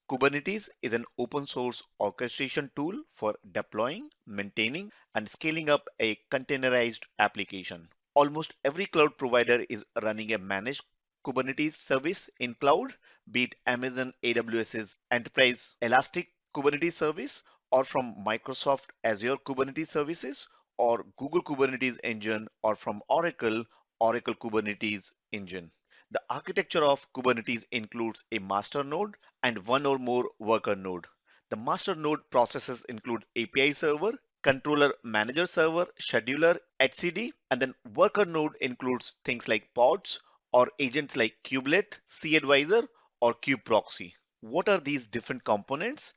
Kubernetes is an open source orchestration tool for deploying, maintaining, and scaling up a containerized application. Almost every cloud provider is running a managed Kubernetes service in cloud, be it Amazon AWS's Enterprise Elastic Kubernetes service, or from Microsoft Azure Kubernetes services, or Google Kubernetes engine, or from Oracle Kubernetes engine. The architecture of Kubernetes includes a master node and one or more worker node. The master node processes include API server, controller manager server, scheduler, etcd, and then worker node includes things like pods or agents like Kubelet, cAdvisor, or Kube-proxy. What are these different components?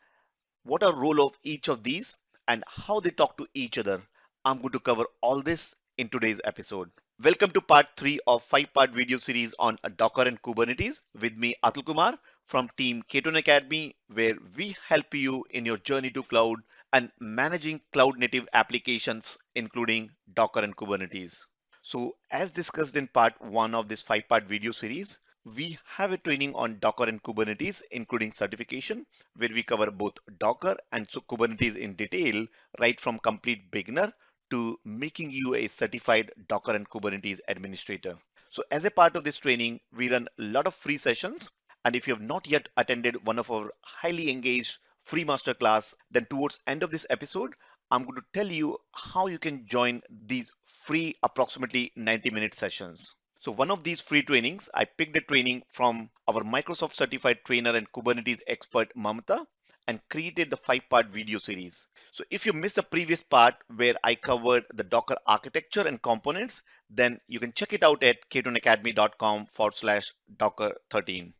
What are role of each of these and how they talk to each other? I'm going to cover all this in today's episode. Welcome to part 3 of 5-part video series on Docker and Kubernetes with me Atul Kumar from team K2 Academy, where we help you in your journey to cloud and managing cloud native applications including Docker and Kubernetes. So as discussed in part 1 of this 5-part video series, we have a training on Docker and Kubernetes, including certification, where we cover both Docker and Kubernetes in detail, right from complete beginner to making you a certified Docker and Kubernetes administrator. So as a part of this training, we run a lot of free sessions. And if you have not yet attended one of our highly engaged free masterclass, then towards end of this episode, I'm going to tell you how you can join these free approximately 90-minute sessions. So one of these free trainings, I picked a training from our Microsoft certified trainer and Kubernetes expert Mamta and created the 5-part video series. So if you missed the previous part where I covered the Docker architecture and components, then you can check it out at k2academy.com/Docker13.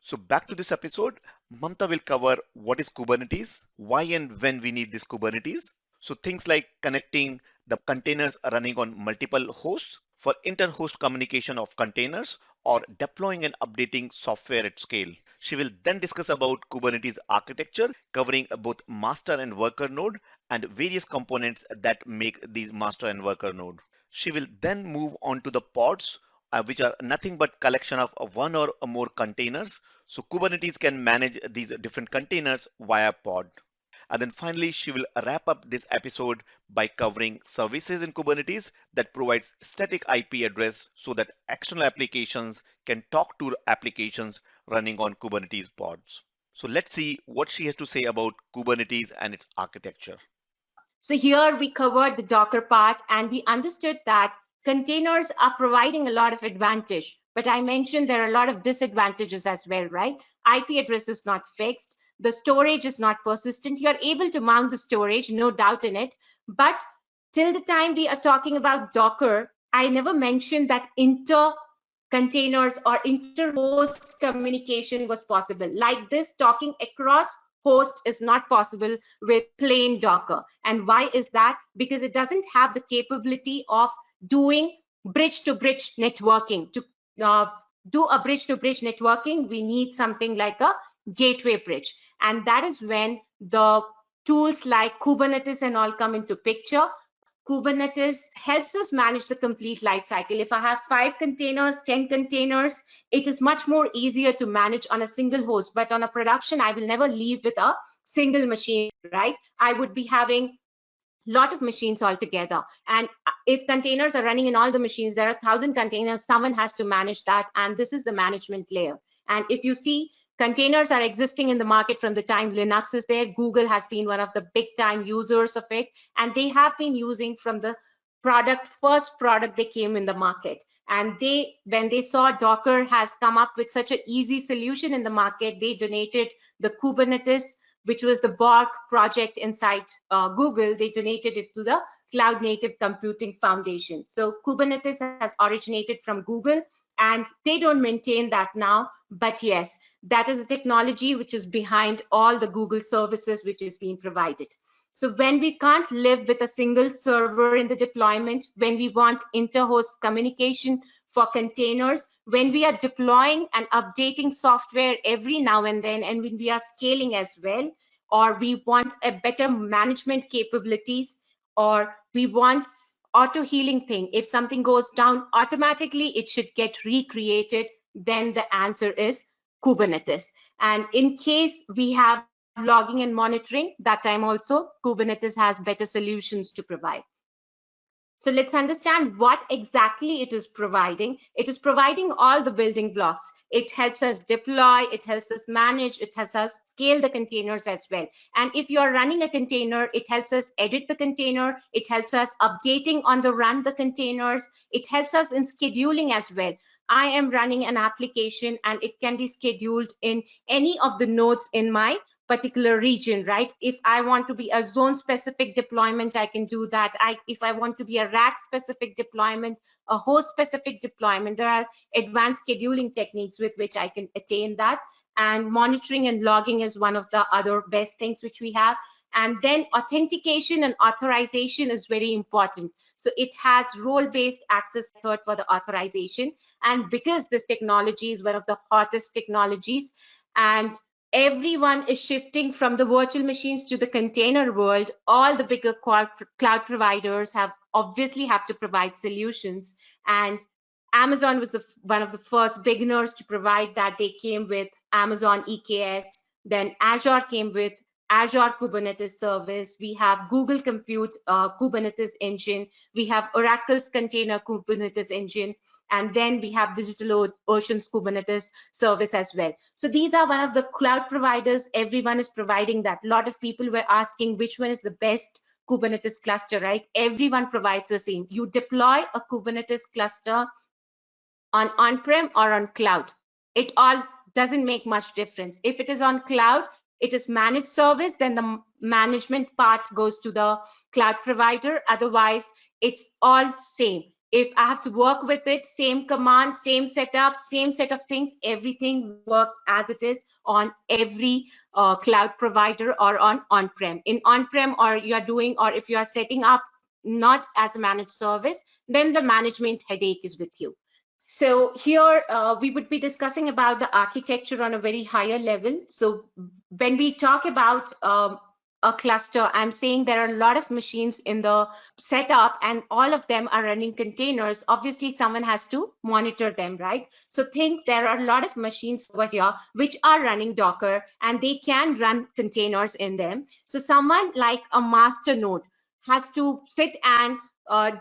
So back to this episode, Mamta will cover what is Kubernetes, why and when we need this Kubernetes. So things like connecting the containers running on multiple hosts for inter-host communication of containers or deploying and updating software at scale. She will then discuss about Kubernetes architecture, covering both master and worker node and various components that make these master and worker node. She will then move on to the pods, which are nothing but collection of one or more containers. So Kubernetes can manage these different containers via pod. And then finally, she will wrap up this episode by covering services in Kubernetes that provides static IP address so that external applications can talk to applications running on Kubernetes pods. So let's see what she has to say about Kubernetes and its architecture. So here we covered the Docker part and we understood that containers are providing a lot of advantage, but I mentioned there are a lot of disadvantages as well, right? IP address is not fixed. The storage is not persistent. You're able to mount the storage, no doubt in it. But till the time we are talking about Docker, I never mentioned that inter-containers or inter-host communication was possible. Like this, talking across host is not possible with plain Docker. And why is that? Because it doesn't have the capability of doing bridge-to-bridge networking. To do a bridge-to-bridge networking, we need something like a gateway bridge. And that is when the tools like Kubernetes and all come into picture. Kubernetes helps us manage the complete life cycle. If I have 5 containers, 10 containers, it is much more easier to manage on a single host. But on a production, I will never leave with a single machine, right? I would be having lot of machines altogether. And if containers are running in all the machines, there are 1,000 containers, someone has to manage that. And this is the management layer. And if you see, containers are existing in the market from the time Linux is there. Google has been one of the big time users of it. And they have been using from the first product they came in the market. And when they saw Docker has come up with such an easy solution in the market, they donated the Kubernetes, which was the Borg project inside Google. They donated it to the Cloud Native Computing Foundation. So Kubernetes has originated from Google and they don't maintain that now. But yes, that is a technology which is behind all the Google services which is being provided. So when we can't live with a single server in the deployment, when we want inter-host communication for containers, when we are deploying and updating software every now and then, and when we are scaling as well, or we want a better management capabilities, or we want auto healing thing. If something goes down automatically, it should get recreated. Then the answer is Kubernetes. And in case we have logging and monitoring, that time also Kubernetes has better solutions to provide. So let's understand what exactly it is providing. It is providing all the building blocks. It helps us deploy, it helps us manage, it helps us scale the containers as well. And if you are running a container, it helps us edit the container, it helps us updating on the run the containers, it helps us in scheduling as well. I am running an application and it can be scheduled in any of the nodes in my particular region, right? If I want to be a zone specific deployment, I can do that. If I want to be a rack specific deployment, a host specific deployment, there are advanced scheduling techniques with which I can attain that. And monitoring and logging is one of the other best things which we have. And then authentication and authorization is very important. So it has role-based access method for the authorization. And because this technology is one of the hottest technologies, and everyone is shifting from the virtual machines to the container world, all the bigger cloud providers obviously have to provide solutions. And Amazon was one of the first beginners to provide that. They came with Amazon EKS. Then Azure came with Azure Kubernetes Service. We have Google Compute Kubernetes Engine. We have Oracle's Container Kubernetes Engine. And then we have DigitalOcean's Kubernetes service as well. So these are one of the cloud providers. Everyone is providing that. A lot of people were asking which one is the best Kubernetes cluster, right? Everyone provides the same. You deploy a Kubernetes cluster on-prem or on cloud. It all doesn't make much difference. If it is on cloud, it is managed service, then the management part goes to the cloud provider. Otherwise, it's all same. If I have to work with it, same command, same setup, same set of things, everything works as it is on every cloud provider or on-prem. In on-prem, or you are doing, or if you are setting up not as a managed service, then the management headache is with you. So here we would be discussing about the architecture on a very higher level. So when we talk about a cluster, I'm saying there are a lot of machines in the setup and all of them are running containers. Obviously, someone has to monitor them, right? So think there are a lot of machines over here which are running Docker and they can run containers in them. So someone like a master node has to sit and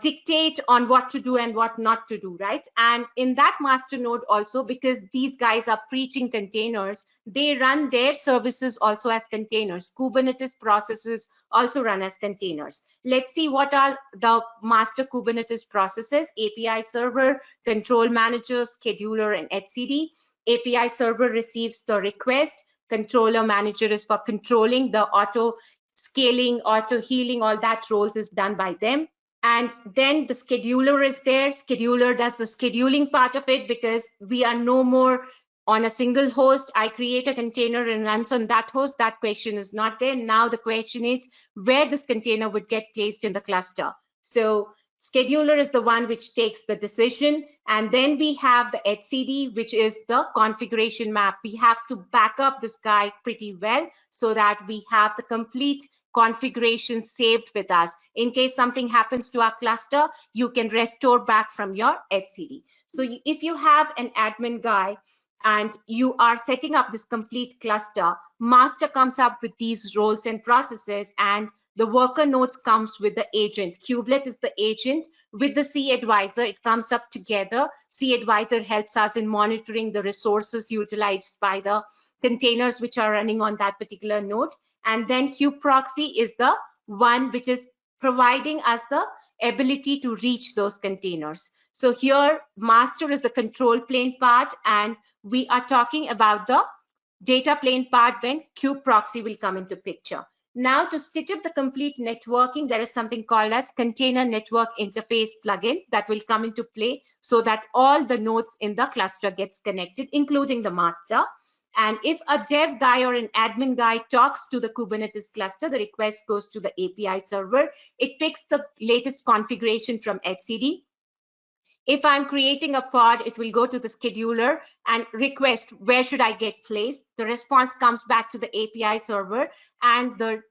dictate on what to do and what not to do, right? And in that master node also, because these guys are preaching containers, they run their services also as containers. Kubernetes processes also run as containers. Let's see what are the master Kubernetes processes: API server, control manager, scheduler, and etcd. API server receives the request. Controller manager is for controlling the auto scaling, auto healing, all that roles is done by them. And then the scheduler is there. Scheduler does the scheduling part of it because we are no more on a single host. I create a container and runs on that host. That question is not there. Now the question is where this container would get placed in the cluster. So scheduler is the one which takes the decision. And then we have the etcd, which is the configuration map. We have to back up this guy pretty well so that we have the complete configuration saved with us. In case something happens to our cluster, you can restore back from your etcd. So if you have an admin guy and you are setting up this complete cluster, master comes up with these roles and processes, and the worker nodes comes with the agent. Kubelet is the agent with the cAdvisor. It comes up together. cAdvisor helps us in monitoring the resources utilized by the containers which are running on that particular node. And then Kube-proxy is the one which is providing us the ability to reach those containers. So here, master is the control plane part, and we are talking about the data plane part, then Kube-proxy will come into picture. Now, to stitch up the complete networking, there is something called as Container Network Interface plugin that will come into play so that all the nodes in the cluster gets connected, including the master. And if a dev guy or an admin guy talks to the Kubernetes cluster, the request goes to the API server. It picks the latest configuration from etcd. If I'm creating a pod, it will go to the scheduler and request where should I get placed. The response comes back to the API server, and the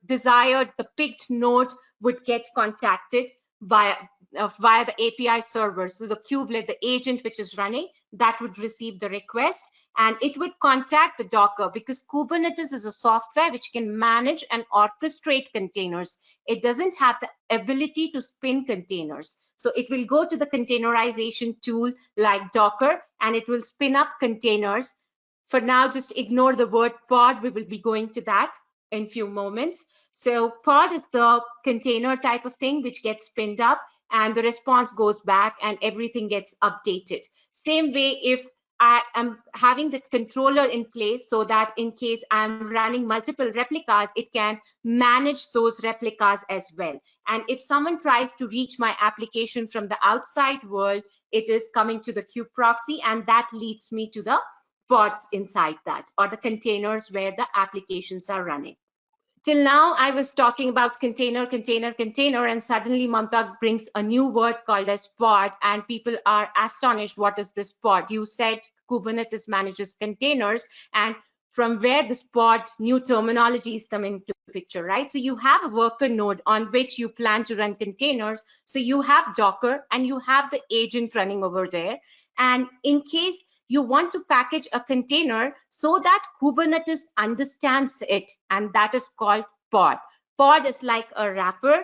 picked node would get contacted via the API server. So the kubelet, the agent which is running, that would receive the request, and it would contact the Docker, because Kubernetes is a software which can manage and orchestrate containers. It doesn't have the ability to spin containers. So it will go to the containerization tool like Docker, and it will spin up containers. For now, just ignore the word pod. We will be going to that in a few moments. So pod is the container type of thing which gets spinned up, and the response goes back and everything gets updated. Same way, if I am having the controller in place so that in case I'm running multiple replicas, it can manage those replicas as well. And if someone tries to reach my application from the outside world, it is coming to the Kube-proxy, and that leads me to the pods inside that, or the containers where the applications are running. Till now, I was talking about container, and suddenly Mamta brings a new word called as pod, and people are astonished. What is this pod? You said Kubernetes manages containers, and from where this pod new terminologies come into picture, right? So you have a worker node on which you plan to run containers. So you have Docker and you have the agent running over there. And in case you want to package a container so that Kubernetes understands it, and that is called pod. Pod is like a wrapper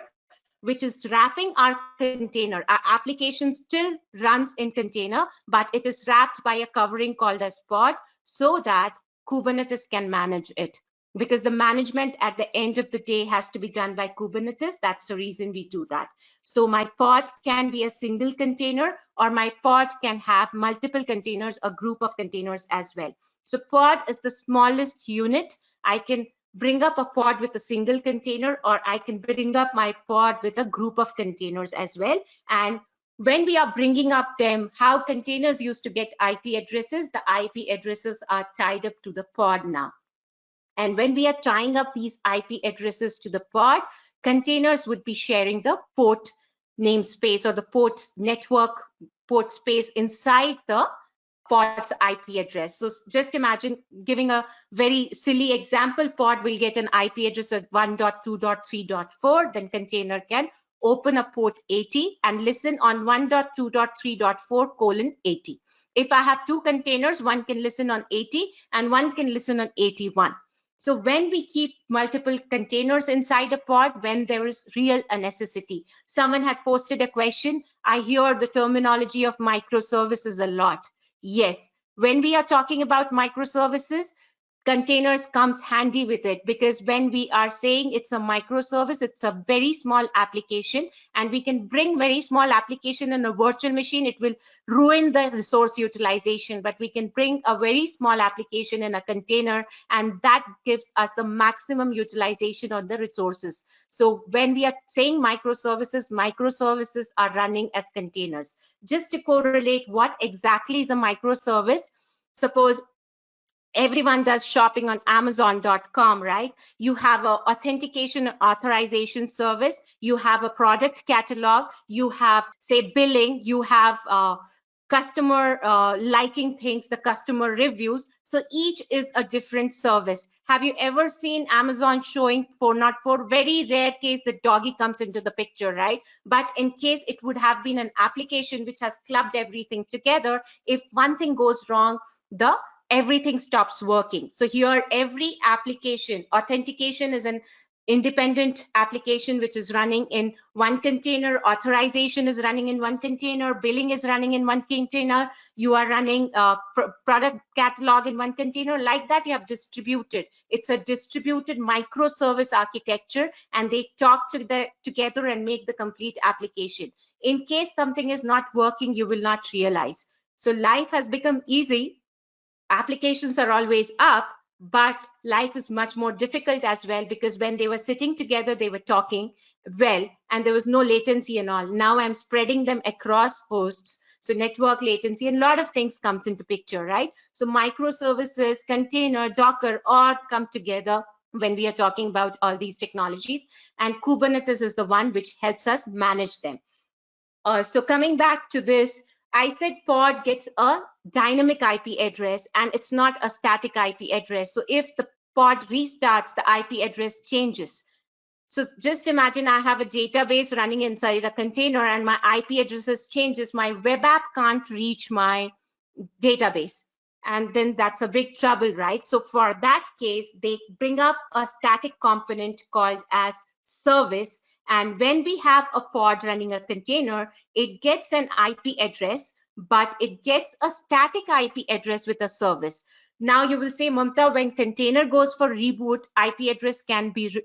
which is wrapping our container. Our application still runs in container, but it is wrapped by a covering called as pod so that Kubernetes can manage it. Because the management at the end of the day has to be done by Kubernetes. That's the reason we do that. So my pod can be a single container, or my pod can have multiple containers, a group of containers as well. So pod is the smallest unit. I can bring up a pod with a single container, or I can bring up my pod with a group of containers as well. And when we are bringing up them, how containers used to get IP addresses, the IP addresses are tied up to the pod now. And when we are tying up these IP addresses to the pod, containers would be sharing the port namespace or the port network port space inside the pod's IP address. So just imagine, giving a very silly example, pod will get an IP address at 1.2.3.4, then container can open a port 80 and listen on 1.2.3.4:80. If I have two containers, one can listen on 80 and one can listen on 81. So when we keep multiple containers inside a pod, when there is real a necessity. Someone had posted a question. I hear the terminology of microservices a lot. Yes, when we are talking about microservices, containers comes handy with it, because when we are saying it's a microservice, it's a very small application, and we can bring very small application in a virtual machine. It will ruin the resource utilization, but we can bring a very small application in a container, and that gives us the maximum utilization of the resources. So when we are saying microservices, microservices are running as containers. Just to correlate what exactly is a microservice, suppose everyone does shopping on Amazon.com, right? You have an authentication and authorization service. You have a product catalog. You have, say, billing. You have customer liking things, the customer reviews. So each is a different service. Have you ever seen Amazon showing, for not for very rare case, the doggy comes into the picture, right? But in case it would have been an application which has clubbed everything together, if one thing goes wrong, everything stops working. So here, every application, authentication is an independent application which is running in one container, authorization is running in one container, billing is running in one container, you are running product catalog in one container. Like that, you have distributed. It's a distributed microservice architecture, and they talk together and make the complete application. In case something is not working, you will not realize. So life has become easy. Applications are always up, but life is much more difficult as well, because when they were sitting together, they were talking well, and there was no latency and all. Now I'm spreading them across hosts. So network latency and a lot of things comes into picture, right? So microservices, container, Docker all come together when we are talking about all these technologies, and Kubernetes is the one which helps us manage them. So coming back to this, I said pod gets a dynamic IP address, and it's not a static IP address. So if the pod restarts, the IP address changes. So just imagine I have a database running inside a container and my IP addresses changes. My web app can't reach my database. And then that's a big trouble, right? So for that case, they bring up a static component called as service. And when we have a pod running a container, it gets an IP address, but it gets a static IP address with a service. Now you will say, Mamta, when container goes for reboot, IP address can be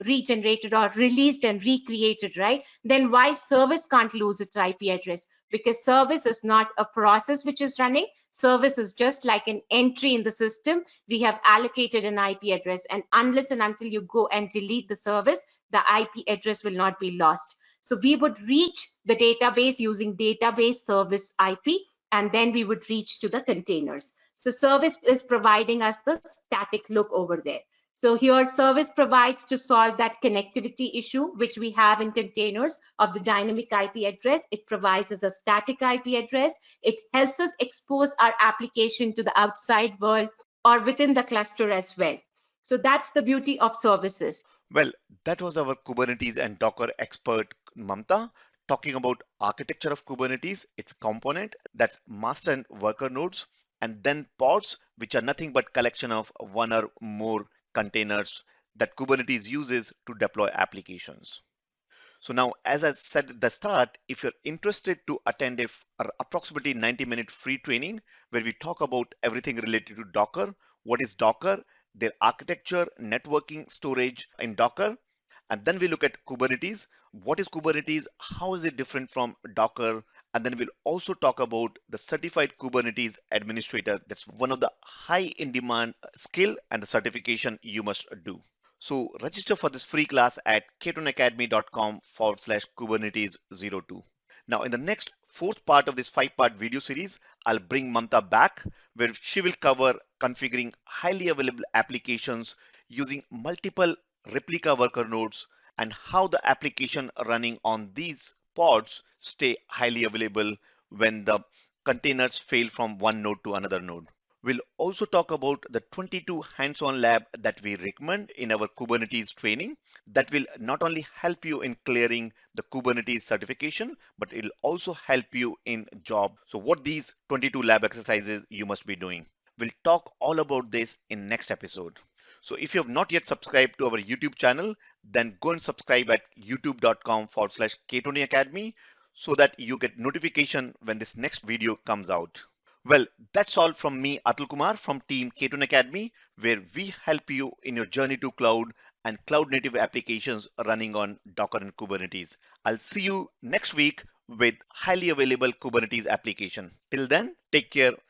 regenerated or released and recreated, right? Then why service can't lose its IP address? Because service is not a process which is running. Service is just like an entry in the system. We have allocated an IP address, and unless and until you go and delete the service, the IP address will not be lost. So we would reach the database using database service IP, and then we would reach to the containers. So service is providing us the static look over there. So here service provides to solve that connectivity issue, which we have in containers of the dynamic IP address. It provides us a static IP address. It helps us expose our application to the outside world or within the cluster as well. So that's the beauty of services. Well, that was our Kubernetes and Docker expert, Mamta, talking about architecture of Kubernetes, its component, that's master and worker nodes, and then pods, which are nothing but collection of one or more containers that Kubernetes uses to deploy applications. So now, as I said at the start, if you're interested to attend approximately 90-minute free training where we talk about everything related to Docker, what is Docker, their architecture, networking, storage in Docker, and then we look at Kubernetes. What is Kubernetes? How is it different from Docker? And then we'll also talk about the certified Kubernetes administrator. That's one of the high in demand skill and the certification you must do. So register for this free class at ketonacademy.com/Kubernetes02. Now in the next fourth part of this 5-part video series, I'll bring Mamta back where she will cover configuring highly available applications using multiple replica worker nodes and how the application running on these pods stay highly available when the containers fail from one node to another node. We'll also talk about the 22 hands-on lab that we recommend in our Kubernetes training that will not only help you in clearing the Kubernetes certification, but it'll also help you in job. So what these 22 lab exercises you must be doing. We'll talk all about this in next episode. So if you have not yet subscribed to our YouTube channel, then go and subscribe at youtube.com/Ketone Academy so that you get notification when this next video comes out. Well, that's all from me, Atul Kumar from Team Ketone Academy, where we help you in your journey to cloud and cloud native applications running on Docker and Kubernetes. I'll see you next week with highly available Kubernetes application. Till then, take care.